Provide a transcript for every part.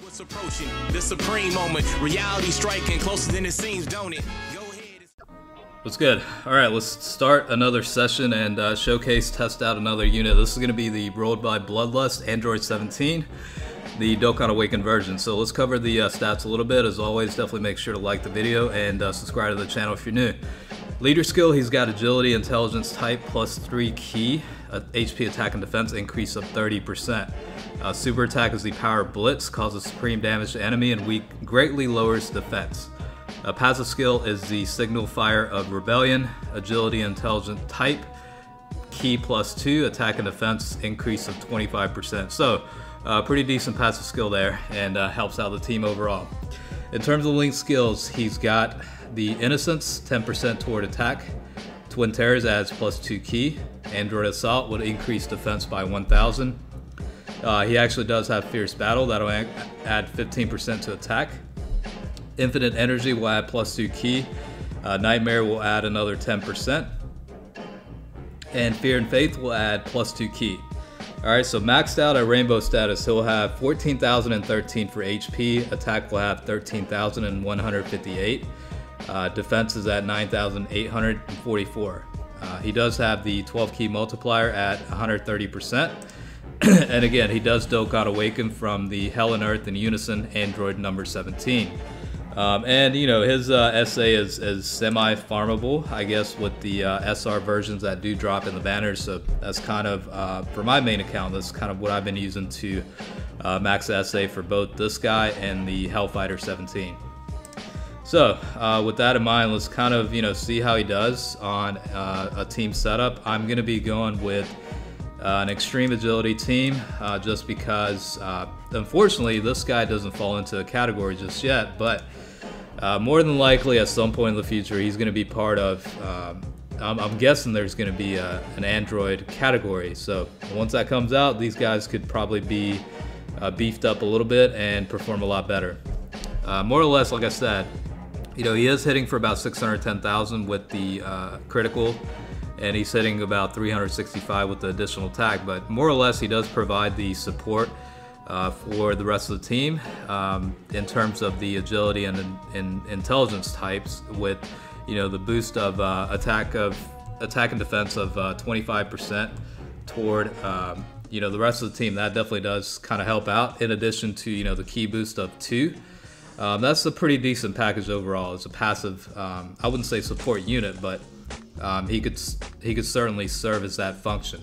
What's approaching the supreme moment, reality striking closer than it seems, don't it? Go ahead. What's good? Alright, let's start another session and showcase, test out another unit. This is going to be the Rolled by Bloodlust Android 17, the Dokkan Awakened version. So let's cover the stats a little bit. As always, definitely make sure to like the video and subscribe to the channel if you're new. Leader skill, he's got agility, intelligence type, plus 3 key, HP attack and defense increase of 30%. Super attack is the power blitz, causes supreme damage to enemy and greatly lowers defense. Passive skill is the signal fire of rebellion, agility, intelligent type, key plus 2, attack and defense increase of 25%. So pretty decent passive skill there, and helps out the team overall. In terms of link skills, he's got the Innocence, 10% toward attack. Twin Terrors adds plus 2 key. Android Assault would increase defense by 1,000. He actually does have Fierce Battle, that'll add 15% to attack. Infinite Energy will add plus 2 key. Nightmare will add another 10%. And Fear and Faith will add plus 2 key. Alright, so maxed out at Rainbow status, he'll have 14,013 for HP. Attack will have 13,158. Defense is at 9,844. He does have the 12 key multiplier at 130%. And again, he does Dokkan Awaken from the Hell and Earth in Unison Android number 17. And you know, his SA is semi-farmable, I guess, with the SR versions that do drop in the banners. So that's kind of, for my main account, that's kind of what I've been using to max SA for both this guy and the Hellfighter 17. So with that in mind, let's kind of, you know, see how he does on a team setup. I'm going to be going with an extreme agility team, just because unfortunately this guy doesn't fall into a category just yet, but more than likely at some point in the future he's going to be part of, I'm guessing there's going to be an Android category. So once that comes out, these guys could probably be beefed up a little bit and perform a lot better. More or less, like I said, you know, he is hitting for about 610,000 with the critical, and he's hitting about 365 with the additional attack, but more or less he does provide the support for the rest of the team in terms of the agility and intelligence types, with, you know, the boost of attack and defense of 25% toward you know, the rest of the team. That definitely does kind of help out, in addition to, you know, the key boost of 2. That's a pretty decent package overall. It's a passive, I wouldn't say support unit, but he could certainly serve as that function.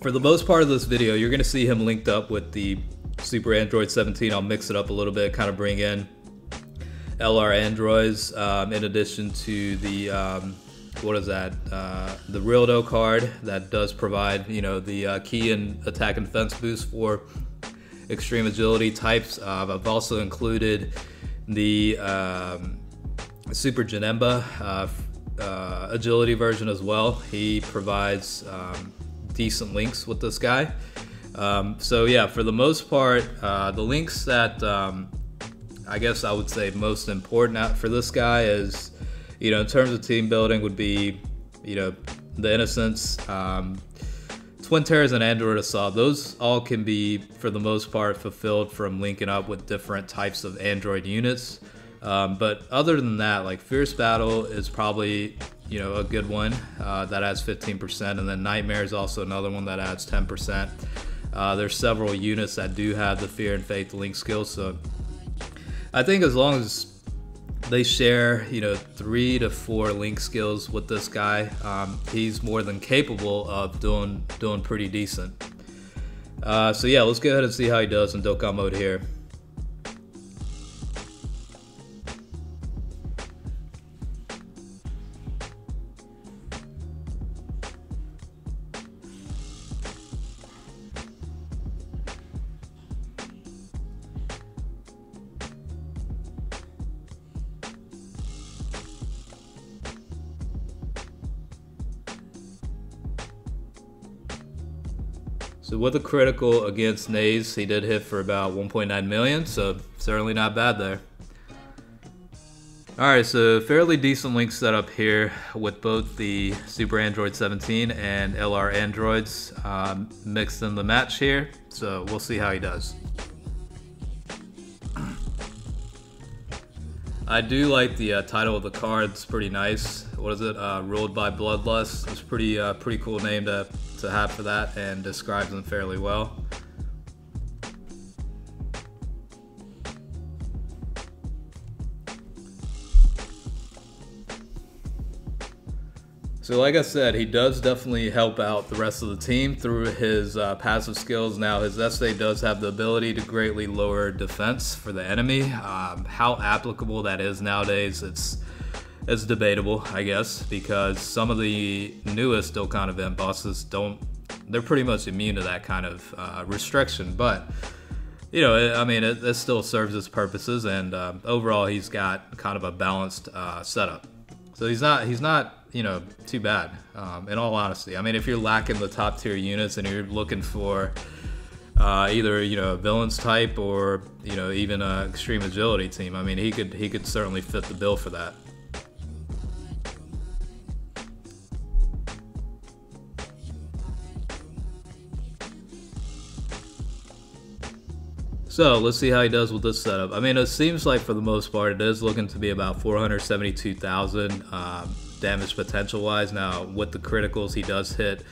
For the most part of this video, you're going to see him linked up with the Super Android 17. I'll mix it up a little bit, kind of bring in LR Androids, in addition to the what is that? The Rildo card that does provide, you know, the key and attack and defense boost for extreme agility types. I've also included the Super Janemba agility version as well. He provides decent links with this guy. So yeah, for the most part, the links that I guess I would say most important for this guy is, you know, in terms of team building, would be, you know, the Innocence, Twin Terrors, and Android Assault. Those all can be, for the most part, fulfilled from linking up with different types of Android units. But other than that, like Fierce Battle is probably, you know, a good one that adds 15%, and then Nightmare is also another one that adds 10%. There's several units that do have the Fear and Faith link skills, so I think as long as they share, you know, 3 to 4 link skills with this guy, he's more than capable of doing pretty decent. So yeah, let's go ahead and see how he does in Dokkan mode here. So with a critical against Naze, he did hit for about 1.9 million, so certainly not bad there. Alright, so fairly decent link setup here with both the Super Android 17 and LR Androids mixed in the match here. So we'll see how he does. I do like the title of the card. It's pretty nice. What is it? Ruled by Bloodlust. It's pretty cool name to have for that, and describes them fairly well. So like I said, he does definitely help out the rest of the team through his passive skills. Now his essay does have the ability to greatly lower defense for the enemy. How applicable that is nowadays, it's debatable, I guess, because some of the newest Dokkan event bosses they're pretty much immune to that kind of restriction. But you know, I mean, it still serves its purposes, and overall he's got kind of a balanced setup. So he's not you know, too bad, in all honesty. I mean, if you're lacking the top tier units and you're looking for either, you know, a villains type or, you know, even an extreme agility team, I mean, he could certainly fit the bill for that. So let's see how he does with this setup. I mean, it seems like for the most part it is looking to be about 472,000 damage potential wise. Now with the criticals he does hit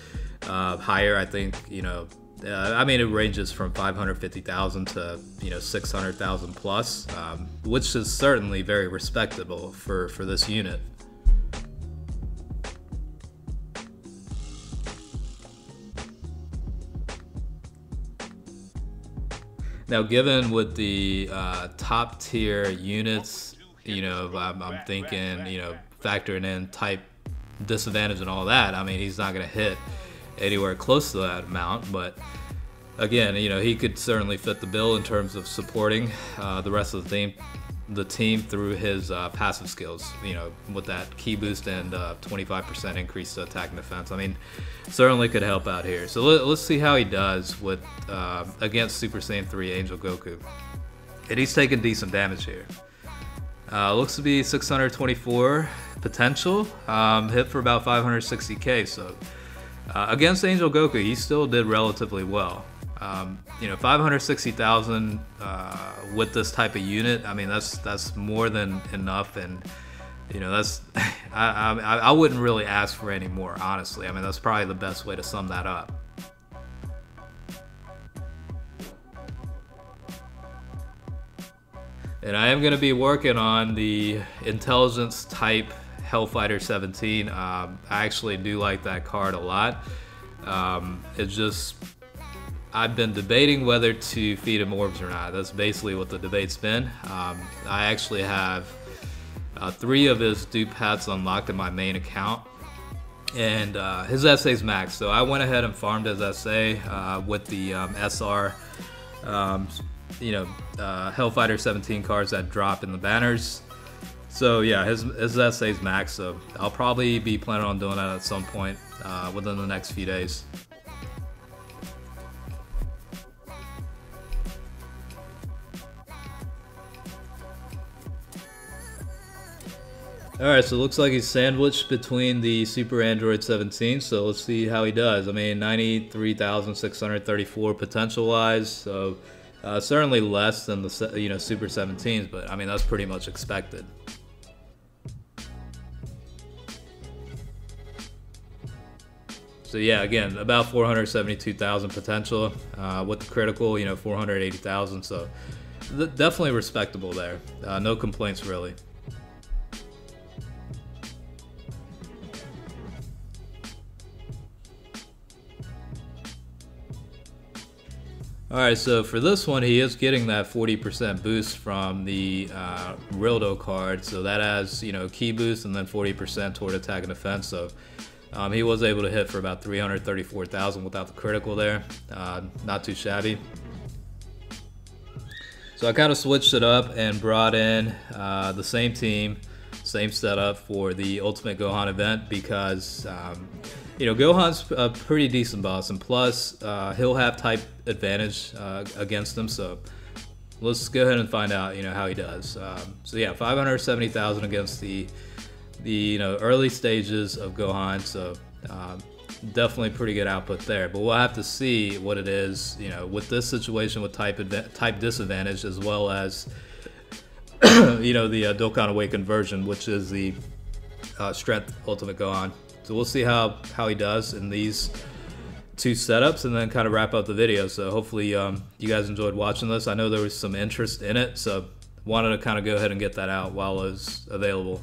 higher. I think, you know, I mean, it ranges from 550,000 to, you know, 600,000 plus, which is certainly very respectable for this unit. Now, given with the top tier units, you know, I'm thinking, you know, factoring in type disadvantage and all that, I mean, he's not going to hit anywhere close to that amount. But again, you know, he could certainly fit the bill in terms of supporting the rest of the team through his passive skills, you know, with that ki boost and 25% increase to attack and defense. I mean, certainly could help out here. So let's see how he does with against Super Saiyan 3 Angel Goku. And he's taking decent damage here. Looks to be 624 potential, hit for about 560k. So against Angel Goku, he still did relatively well. You know, 560,000 with this type of unit, I mean, that's more than enough, and you know, that's I wouldn't really ask for any more, honestly. I mean, that's probably the best way to sum that up. And I am going to be working on the intelligence type Hellfighter 17. I actually do like that card a lot. It's just, I've been debating whether to feed him orbs or not. That's basically what the debate's been. I actually have 3 of his dupe hats unlocked in my main account, and his essay's maxed. So I went ahead and farmed his essay with the SR, you know, Hellfighter 17 cards that drop in the banners. So yeah, his essay's maxed. So I'll probably be planning on doing that at some point within the next few days. Alright, so it looks like he's sandwiched between the Super Android 17, so let's see how he does. I mean, 93,634 potential-wise, so certainly less than the, you know, Super 17s, but I mean, that's pretty much expected. So yeah, again, about 472,000 potential with the critical, you know, 480,000, so definitely respectable there. No complaints, really. Alright, so for this one, he is getting that 40% boost from the Rildo card, so that has, you know, ki boost and then 40% toward attack and defense, so he was able to hit for about 334,000 without the critical there. Not too shabby. So I kind of switched it up and brought in the same team, same setup for the Ultimate Gohan event because you know, Gohan's a pretty decent boss, and plus he'll have type advantage against him, so let's go ahead and find out, how he does. So yeah, 570,000 against the early stages of Gohan. So definitely pretty good output there. But we'll have to see what it is, with this situation with type disadvantage, as well as the Dokkan Awakened version, which is the Strength Ultimate Gohan. So we'll see how he does in these two setups, and then kind of wrap up the video. So hopefully you guys enjoyed watching this. I know there was some interest in it, so wanted to kind of go ahead and get that out while it was available.